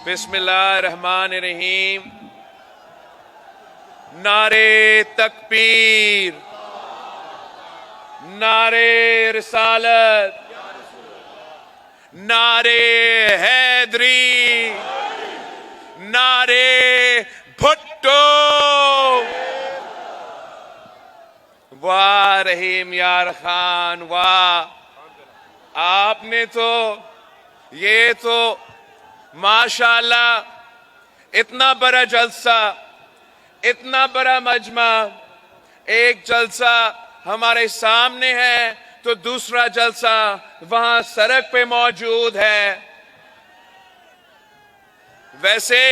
بسم اللہ الرحمن الرحیم. نعرے تکبیر، نعرے رسالت، نعرے حیدری، نعرے بھٹو. واہ رحیم یار خان، واہ. آپ نے تو یہ تو ماشاءاللہ اتنا بڑا جلسہ، اتنا بڑا مجمع، ایک جلسہ ہمارے سامنے ہے تو دوسرا جلسہ وہاں سڑک پہ موجود ہے. ویسے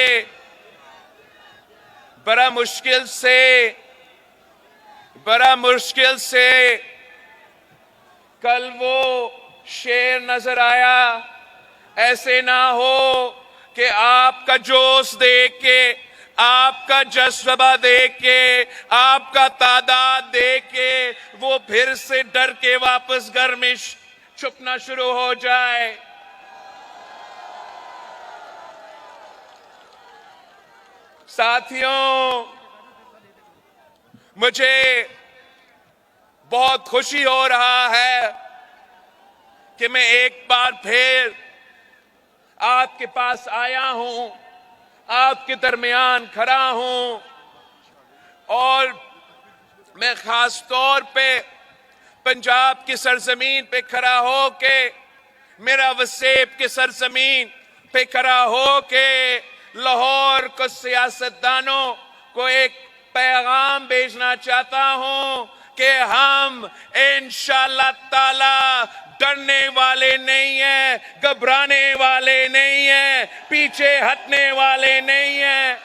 بڑا مشکل سے کل وہ شعر نظر آیا. ایسے نہ ہو کہ آپ کا جوش دیکھ کے، آپ کا جذبہ دیکھ کے، آپ کا تعداد دیکھ کے وہ پھر سے ڈر کے واپس گھر میں چھپنا شروع ہو جائے. ساتھیوں، مجھے بہت خوشی ہو رہا ہے کہ میں ایک بار پھر آپ کے پاس آیا ہوں، آپ کے درمیان کھڑا ہوں. اور میں خاص طور پہ پنجاب کی سرزمین پہ کھڑا ہو کے، میرا وسیب کی سرزمین پہ کھڑا ہو کے لاہور کو سیاستدانوں کو ایک پیغام بھیجنا چاہتا ہوں کہ ہم انشاءاللہ تعالی ڈرنے والے نہیں ہیں، گھبرانے والے نہیں ہیں، پیچھے ہٹنے والے نہیں ہیں.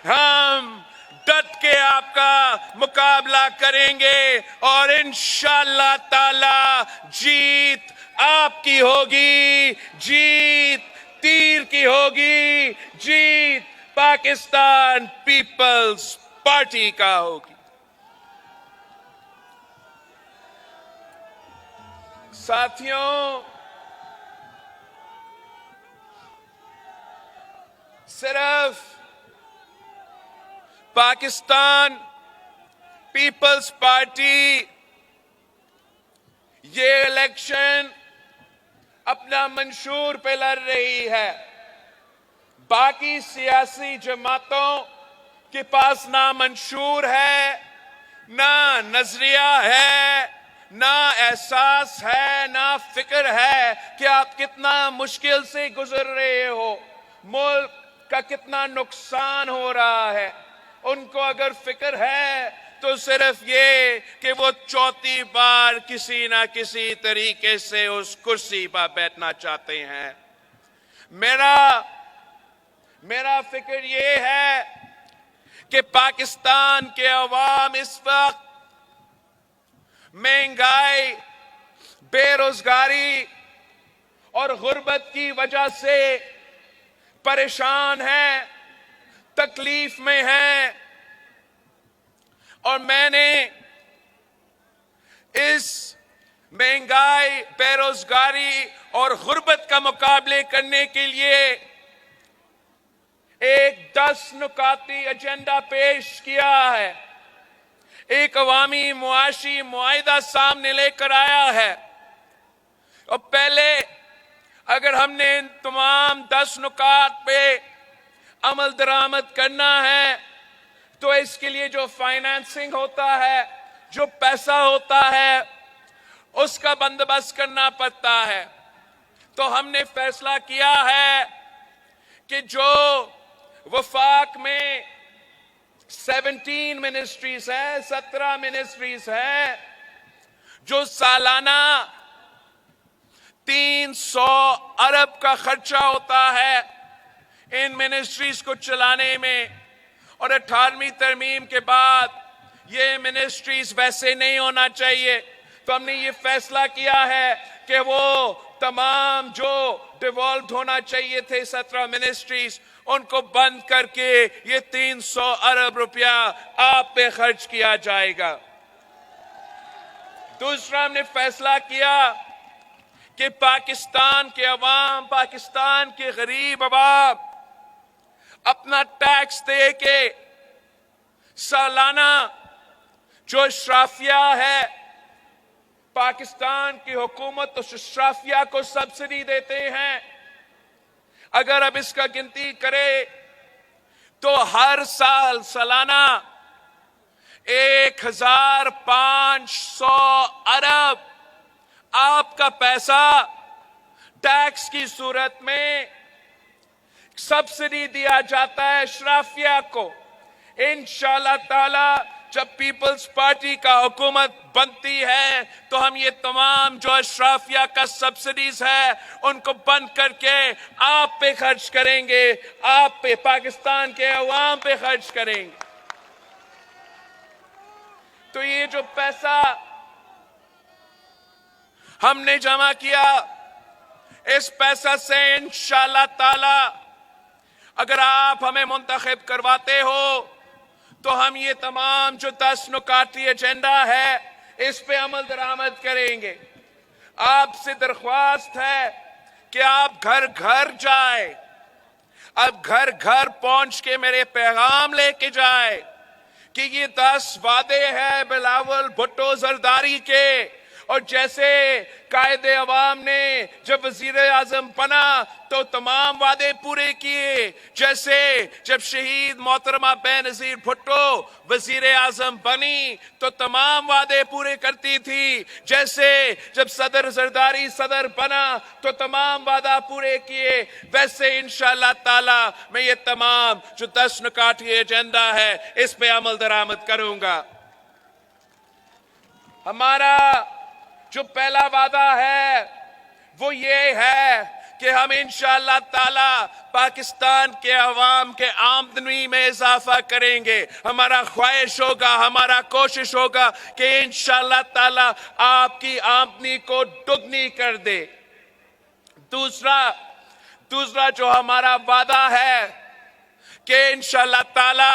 ہم ڈٹ کے آپ کا مقابلہ کریں گے اور انشاءاللہ تعالی جیت آپ کی ہوگی، جیت تیر کی ہوگی، جیت پاکستان پیپلز پارٹی کا ہوگی. ساتھیوں، صرف پاکستان پیپلز پارٹی یہ الیکشن اپنا منشور پہ لڑ رہی ہے. باقی سیاسی جماعتوں کے پاس نہ منشور ہے، نہ نظریہ ہے، نہ احساس ہے، نہ فکر ہے کہ آپ کتنا مشکل سے گزر رہے ہو، ملک کا کتنا نقصان ہو رہا ہے. ان کو اگر فکر ہے تو صرف یہ کہ وہ چوتھی بار کسی نہ کسی طریقے سے اس کرسی پر بیٹھنا چاہتے ہیں. میرا فکر یہ ہے کہ پاکستان کے عوام اس وقت مہنگائی، بے روزگاری اور غربت کی وجہ سے پریشان ہیں، تکلیف میں ہیں. اور میں نے اس مہنگائی، بے روزگاری اور غربت کا مقابلے کرنے کے لیے ایک 10 نکاتی ایجنڈا پیش کیا ہے، ایک عوامی معاشی معاہدہ سامنے لے کر آیا ہے. اور پہلے اگر ہم نے ان تمام 10 نکات پہ عمل درآمد کرنا ہے تو اس کے لیے جو فائنانسنگ ہوتا ہے، جو پیسہ ہوتا ہے، اس کا بندوبست کرنا پڑتا ہے. تو ہم نے فیصلہ کیا ہے کہ جو وفاق میں 17 منسٹریز ہیں، 17 منسٹریز ہیں، جو سالانہ 300 ارب کا خرچہ ہوتا ہے ان منسٹریز کو چلانے میں، اور 18ویں ترمیم کے بعد یہ منسٹریز ویسے نہیں ہونا چاہیے. تو ہم نے یہ فیصلہ کیا ہے کہ وہ تمام جو ڈیوالوڈ ہونا چاہیے تھے 17 منسٹریز، ان کو بند کر کے یہ 300 ارب روپیہ آپ پہ خرچ کیا جائے گا. دوسرا ہم نے فیصلہ کیا کہ پاکستان کے عوام، پاکستان کے غریب عوام اپنا ٹیکس دے کے سالانہ جو اشرافیہ ہے پاکستان کی حکومت اس اشرافیہ کو سبسڈی دیتے ہیں. اگر اب اس کا گنتی کرے تو ہر سال سالانہ 1500 ارب آپ کا پیسہ ٹیکس کی صورت میں سبسڈی دیا جاتا ہے اشرافیہ کو. انشاءاللہ تعالی جب پیپلز پارٹی کا حکومت بنتی ہے تو ہم یہ تمام جو اشرافیہ کا سبسڈیز ہے ان کو بند کر کے آپ پہ خرچ کریں گے, آپ پہ, پاکستان کے عوام پہ خرچ کریں گے. تو یہ جو پیسہ ہم نے جمع کیا اس پیسہ سے انشاءاللہ تعالی اگر آپ ہمیں منتخب کرواتے ہو تو ہم یہ تمام جو 10 نکاتی ایجنڈا ہے اس پہ عمل درآمد کریں گے. آپ سے درخواست ہے کہ آپ گھر گھر جائیں, اب گھر گھر پہنچ کے میرے پیغام لے کے جائیں کہ یہ 10 وعدے ہیں بلاول بھٹو زرداری کے. اور جیسے قائد عوام نے جب وزیر اعظم بنا تو تمام وعدے پورے کیے, جیسے جب شہید محترمہ بے نظیر بھٹو وزیر اعظم بنی تو تمام وعدے پورے کرتی تھی, جیسے جب صدر زرداری صدر بنا تو تمام وعدہ پورے کیے, ویسے انشاءاللہ تعالی میں یہ تمام جو 10 نکاتی ایجنڈا ہے اس پہ عمل درآمد کروں گا. ہمارا جو پہلا وعدہ ہے وہ یہ ہے کہ ہم انشاءاللہ تعالی پاکستان کے عوام کے آمدنی میں اضافہ کریں گے. ہمارا خواہش ہوگا, ہمارا کوشش ہوگا کہ انشاءاللہ تعالی آپ کی آمدنی کو دگنی کر دے. دوسرا جو ہمارا وعدہ ہے کہ انشاءاللہ تعالی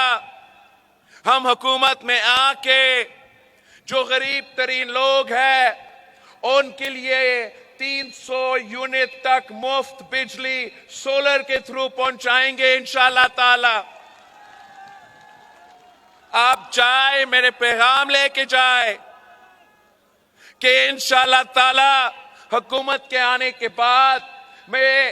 ہم حکومت میں آ کے جو غریب ترین لوگ ہیں ان کے لیے 300 یونٹ تک مفت بجلی سولر کے تھرو پہنچائیں گے انشاءاللہ تعالی. آپ جائیں, میرے پیغام لے کے جائیں کہ انشاءاللہ تعالی حکومت کے آنے کے بعد میں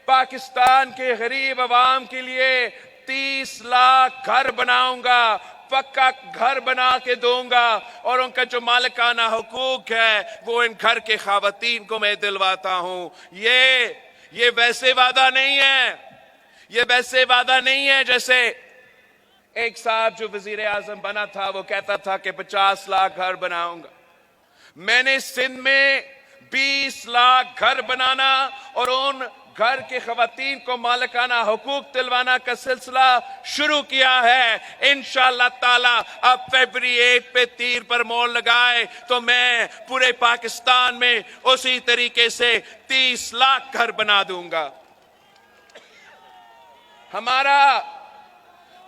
پاکستان کے غریب عوام کے لیے 30 لاکھ گھر بناؤں گا, پکا گھر بنا کے دوں گا, اور ان کا جو مالکانہ حقوق ہے وہ ان گھر کے خواتین کو میں دلواتا ہوں. یہ ویسے وعدہ نہیں ہے, یہ ویسے وعدہ نہیں ہے جیسے ایک صاحب جو وزیر اعظم بنا تھا وہ کہتا تھا کہ 50 لاکھ گھر بناؤں گا. میں نے سندھ میں 20 لاکھ گھر بنانا اور ان گھر کے خواتین کو مالکانہ حقوق دلوانا کا سلسلہ شروع کیا ہے. انشاءاللہ تعالی اب فیبری 8 پہ تیر پر مور لگائے تو میں پورے پاکستان میں اسی طریقے سے 30 لاکھ گھر بنا دوں گا.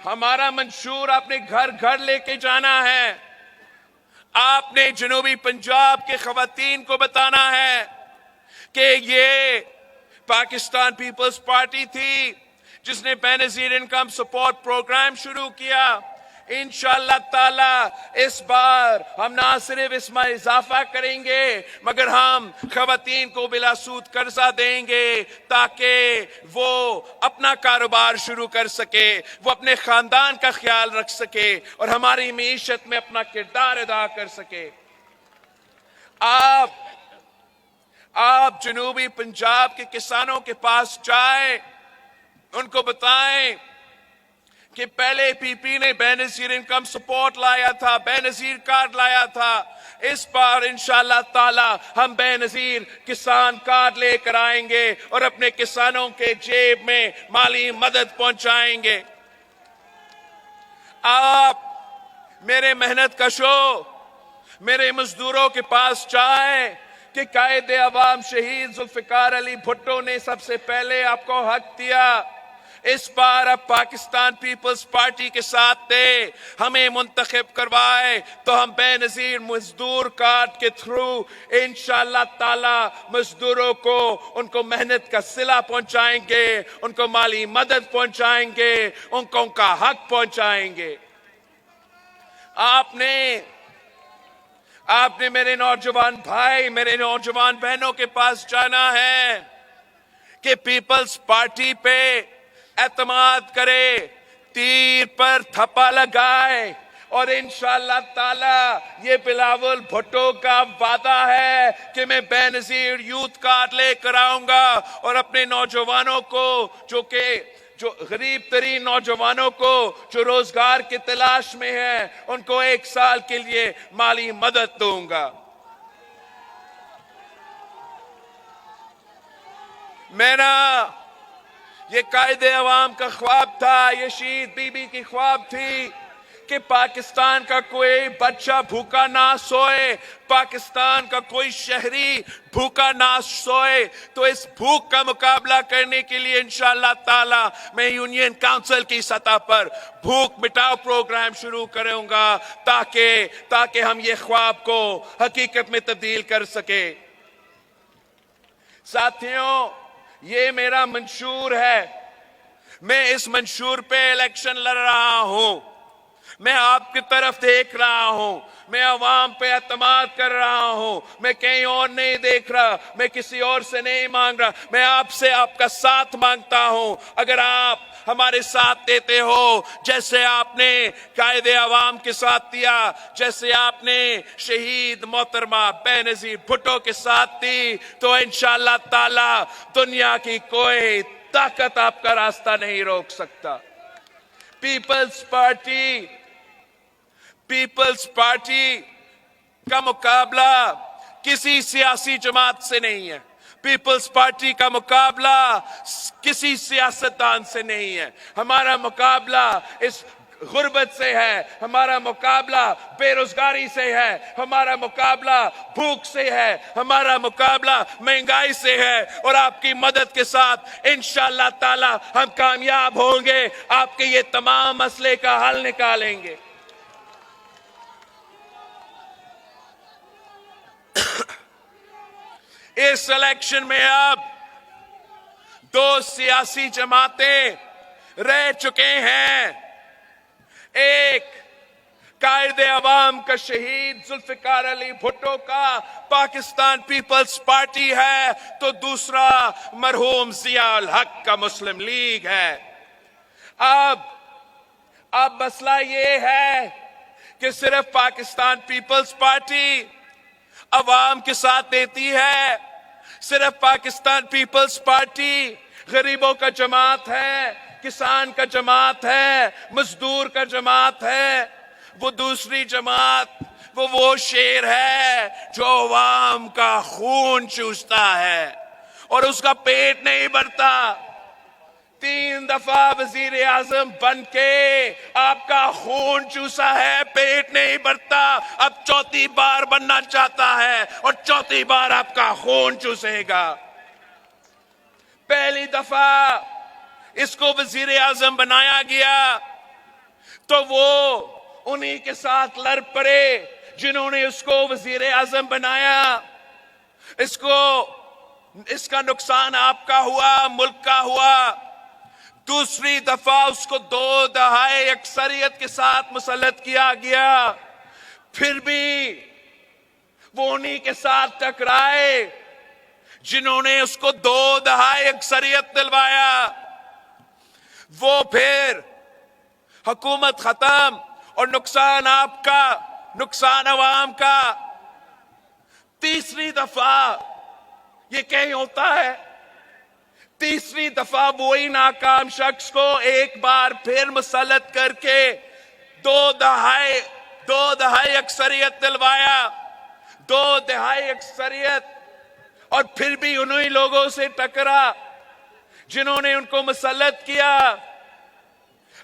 ہمارا منشور اپنے گھر گھر لے کے جانا ہے. آپ نے جنوبی پنجاب کے خواتین کو بتانا ہے کہ یہ پاکستان پیپلز پارٹی تھی جس نے بے نظیر انکم سپورٹ پروگرام شروع کیا. انشاءاللہ تعالی اس بار ہم نہ صرف اس میں اضافہ کریں گے مگر ہم خواتین کو بلا سود قرضہ دیں گے تاکہ وہ اپنا کاروبار شروع کر سکے, وہ اپنے خاندان کا خیال رکھ سکے اور ہماری معیشت میں اپنا کردار ادا کر سکے. آپ جنوبی پنجاب کے کسانوں کے پاس جائیں, ان کو بتائیں کہ پہلے پی پی نے بے نظیر انکم سپورٹ لایا تھا, بے نظیر کارڈ لایا تھا. اس بار انشاءاللہ تعالی ہم بے نظیر کسان کارڈ لے کر آئیں گے اور اپنے کسانوں کے جیب میں مالی مدد پہنچائیں گے. آپ میرے محنت کشوں, میرے مزدوروں کے پاس جائیں کہ قائد عوام شہید ذوالفقار علی بھٹو نے سب سے پہلے آپ کو حق دیا. اس بار اب پاکستان پیپلز پارٹی کے ساتھ تھے، ہمیں منتخب کروائے تو ہم بے نظیر مزدور کارڈ کے تھرو انشاءاللہ تعالی مزدوروں کو ان کو محنت کا صلہ پہنچائیں گے، ان کو مالی مدد پہنچائیں گے، ان کو ان کا حق پہنچائیں گے۔ آپ نے میرے نوجوان بھائی، میرے نوجوان بہنوں کے پاس جانا ہے کہ پیپلز پارٹی پہ اعتماد کرے، تیر پر تھپا لگائے، اور انشاءاللہ تعالی یہ بلاول بھٹو کا وعدہ ہے کہ میں بے نظیر یوتھ کارڈ لے کر آؤں گا اور اپنے نوجوانوں کو جو غریب ترین نوجوانوں کو جو روزگار کی تلاش میں ہیں ان کو 1 سال کے لیے مالی مدد دوں گا۔ میرا یہ قائد عوام کا خواب تھا، یہ شہید بی بی کی خواب تھی کہ پاکستان کا کوئی بچہ بھوکا نہ سوئے، پاکستان کا کوئی شہری بھوکا نہ سوئے۔ تو اس بھوک کا مقابلہ کرنے کے لیے انشاءاللہ تعالی میں یونین کونسل کی سطح پر بھوک مٹاؤ پروگرام شروع کروں گا تاکہ ہم یہ خواب کو حقیقت میں تبدیل کر سکے۔ ساتھیوں، یہ میرا منشور ہے، میں اس منشور پہ الیکشن لڑ رہا ہوں، میں آپ کی طرف دیکھ رہا ہوں، میں عوام پہ اعتماد کر رہا ہوں، میں کہیں اور نہیں دیکھ رہا، میں کسی اور سے نہیں مانگ رہا، میں آپ سے آپ کا ساتھ مانگتا ہوں۔ اگر آپ ہمارے ساتھ دیتے ہو جیسے آپ نے قائد عوام کے ساتھ دیا، جیسے آپ نے شہید محترمہ بے نظیر بھٹو کے ساتھ دی، تو انشاءاللہ تعالی دنیا کی کوئی طاقت آپ کا راستہ نہیں روک سکتا۔ پیپلز پارٹی کا مقابلہ کسی سیاسی جماعت سے نہیں ہے، پیپلز پارٹی کا مقابلہ کسی سیاستدان سے نہیں ہے، ہمارا مقابلہ اس غربت سے ہے، ہمارا مقابلہ بے روزگاری سے ہے، ہمارا مقابلہ بھوک سے ہے، ہمارا مقابلہ مہنگائی سے ہے، اور آپ کی مدد کے ساتھ انشاءاللہ تعالی ہم کامیاب ہوں گے، آپ کے یہ تمام مسئلے کا حل نکالیں گے۔ اس الیکشن میں اب 2 سیاسی جماعتیں رہ چکے ہیں، ایک قائد عوام کا شہید ذوالفقار علی بھٹو کا پاکستان پیپلز پارٹی ہے، تو دوسرا مرحوم ضیاء الحق کا مسلم لیگ ہے۔ اب مسئلہ یہ ہے کہ صرف پاکستان پیپلز پارٹی عوام کے ساتھ دیتی ہے، صرف پاکستان پیپلز پارٹی غریبوں کا جماعت ہے، کسان کا جماعت ہے، مزدور کا جماعت ہے، وہ دوسری جماعت وہ شیر ہے جو عوام کا خون چوستا ہے اور اس کا پیٹ نہیں بھرتا۔ 3 دفعہ وزیر اعظم بن کے آپ کا خون چوسا ہے، پیٹ نہیں بھرتا، اب 4تھی بار بننا چاہتا ہے اور 4تھی بار آپ کا خون چوسے گا۔ پہلی دفعہ اس کو وزیر اعظم بنایا گیا تو وہ انہی کے ساتھ لڑ پڑے جنہوں نے اس کو وزیر اعظم بنایا۔ اس کا نقصان آپ کا ہوا، ملک کا ہوا۔ دوسری دفعہ اس کو 2 دہائی اکثریت کے ساتھ مسلط کیا گیا، پھر بھی وہ انہی کے ساتھ ٹکرائے جنہوں نے اس کو 2 دہائی اکثریت دلوایا۔ وہ پھر حکومت ختم اور نقصان آپ کا، نقصان عوام کا۔ تیسری دفعہ یہ کہیں ہوتا ہے، تیسری دفعہ وہی ناکام شخص کو ایک بار پھر مسلط کر کے 2 دہائی اکثریت دلوایا، 2 دہائی اکثریت، اور پھر بھی انہی لوگوں سے ٹکرا جنہوں نے ان کو مسلط کیا۔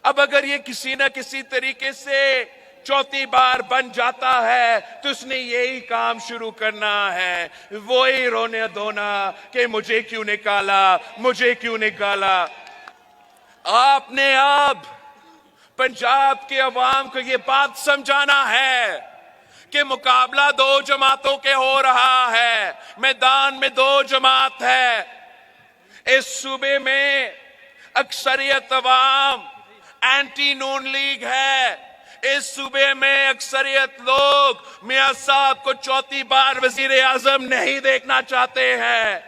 اب اگر یہ کسی نہ کسی طریقے سے 4تھی بار بن جاتا ہے تو اس نے یہی کام شروع کرنا ہے، وہی رونے دھونا کہ مجھے کیوں نکالا، مجھے کیوں نکالا۔ آپ نے اب پنجاب کے عوام کو یہ بات سمجھانا ہے کہ مقابلہ دو جماعتوں کے ہو رہا ہے، میدان میں دو جماعت ہے۔ اس صوبے میں اکثریت عوام اینٹی نون لیگ ہے، اس صوبے میں اکثریت لوگ میاں صاحب کو چوتھی بار وزیر اعظم نہیں دیکھنا چاہتے ہیں۔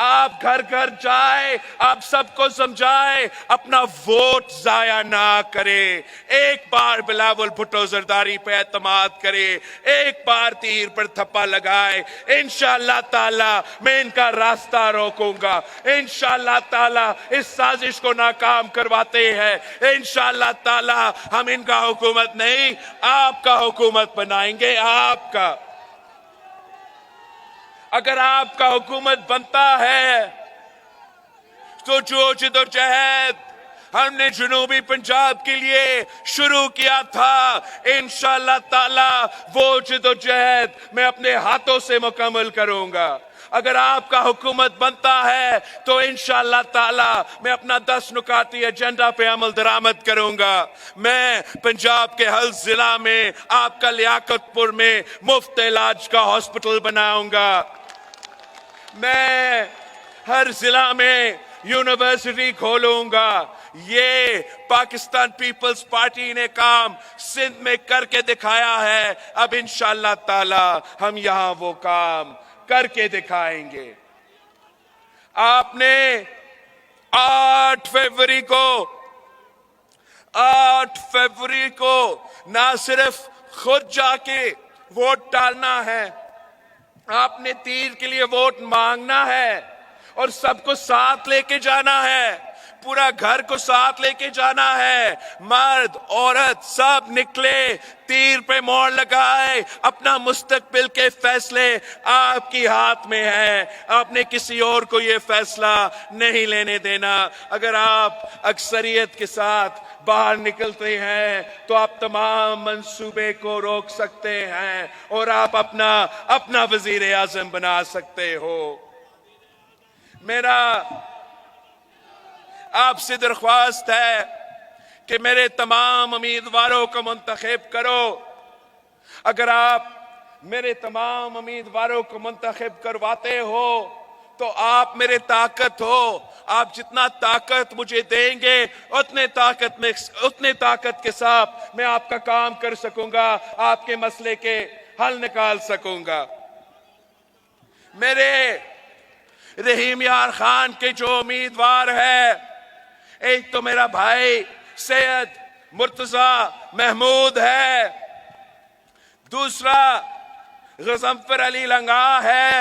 آپ گھر گھر جائے، آپ سب کو سمجھائے، اپنا ووٹ ضائع نہ کرے، ایک بار بلاول بھٹو زرداری پہ اعتماد کرے، ایک بار تیر پر تھپا لگائے۔ انشاءاللہ تعالی میں ان کا راستہ روکوں گا، انشاءاللہ تعالی اس سازش کو ناکام کرواتے ہیں، انشاءاللہ تعالی ہم ان کا حکومت نہیں آپ کا حکومت بنائیں گے، آپ کا۔ اگر آپ کا حکومت بنتا ہے تو جو جدوجہد ہم نے جنوبی پنجاب کے لیے شروع کیا تھا، انشاءاللہ تعالی وہ جدوجہد میں اپنے ہاتھوں سے مکمل کروں گا۔ اگر آپ کا حکومت بنتا ہے تو انشاءاللہ تعالی میں اپنا 10 نکاتی ایجنڈا پہ عمل درآمد کروں گا۔ میں پنجاب کے ہر ضلع میں آپ کا لیاقت پور میں مفت علاج کا ہاسپٹل بناؤں گا۔ میں ہر ضلع میں یونیورسٹی کھولوں گا۔ یہ پاکستان پیپلز پارٹی نے کام سندھ میں کر کے دکھایا ہے، اب انشاءاللہ تعالی ہم یہاں وہ کام کر کے دکھائیں گے۔ آپ نے 8 فروری کو نہ صرف خود جا کے ووٹ ڈالنا ہے، آپ نے تیر کے لیے ووٹ مانگنا ہے اور سب کو ساتھ لے کے جانا ہے، پورا گھر کو ساتھ لے کے جانا ہے، مرد عورت سب نکلے، تیر پہ موڑ لگائے، اپنا مستقبل کے فیصلے آپ کی ہاتھ میں ہیں، آپ نے کسی اور کو یہ فیصلہ نہیں لینے دینا۔ اگر آپ اکثریت کے ساتھ باہر نکلتے ہیں تو آپ تمام منصوبے کو روک سکتے ہیں اور آپ اپنا وزیر اعظم بنا سکتے ہو۔ میرا آپ سے درخواست ہے کہ میرے تمام امیدواروں کو منتخب کرو۔ اگر آپ میرے تمام امیدواروں کو منتخب کرواتے ہو تو آپ میرے طاقت ہو، آپ جتنا طاقت مجھے دیں گے اتنے طاقت کے ساتھ میں آپ کا کام کر سکوں گا، آپ کے مسئلے کے حل نکال سکوں گا۔ میرے رحیم یار خان کے جو امیدوار ہے، ایک تو میرا بھائی سید مرتضی محمود ہے، دوسرا غضنفر علی لنگا ہے،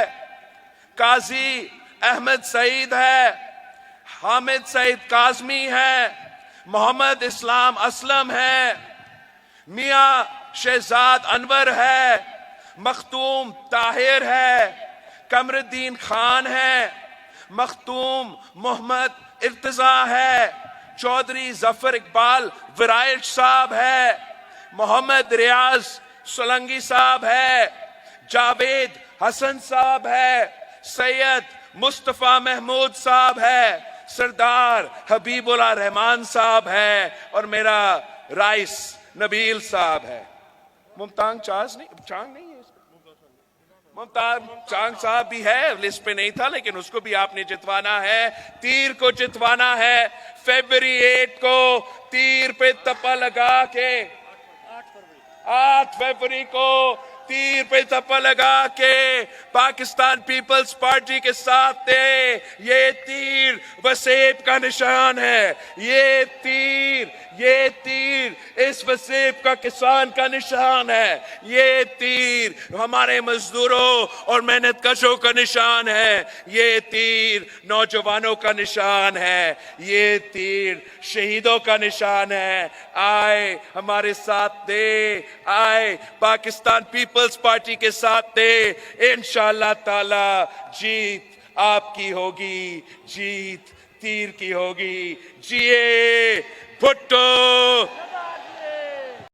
قاضی احمد سعید ہے، حامد سعید کاظمی ہے، محمد اسلام اسلم ہے، میاں شہزاد انور ہے، مختوم طاہر ہے، قمر الدین خان ہے، مختوم محمد ارتضیٰ ہے، چودھری ظفر اقبال ورائش صاحب ہے، محمد ریاض سولنگی صاحب ہے، جاوید حسن صاحب ہے، سید مصطفیٰ محمود صاحب ہے، سردار حبیب اللہ رحمان صاحب ہے اور میرا رائس نبیل صاحب ہے۔ ممتاز چانگ نہیں ہے، ممتاز چانگ صاحب بھی ہے، لسٹ پہ نہیں تھا لیکن اس کو بھی آپ نے جتوانا ہے، تیر کو جتوانا ہے۔ فیبری 8 کو تیر پہ تپا لگا کے 8 فروری کو تیر پہ تپا لگا کے پاکستان پیپلز پارٹی کے ساتھ دے۔ یہ تیر وسیب کا نشان ہے، یہ تیر اس وسیب کا کسان کا نشان ہے، یہ تیر ہمارے مزدوروں اور محنت کشوں کا نشان ہے، یہ تیر نوجوانوں کا نشان ہے، یہ تیر شہیدوں کا نشان ہے۔ آئے ہمارے ساتھ دے، آئے پاکستان پیپلز پارٹی کے ساتھ دے، انشاءاللہ تعالی جیت آپ کی ہوگی، جیت تیر کی ہوگی۔ جیے بھٹو،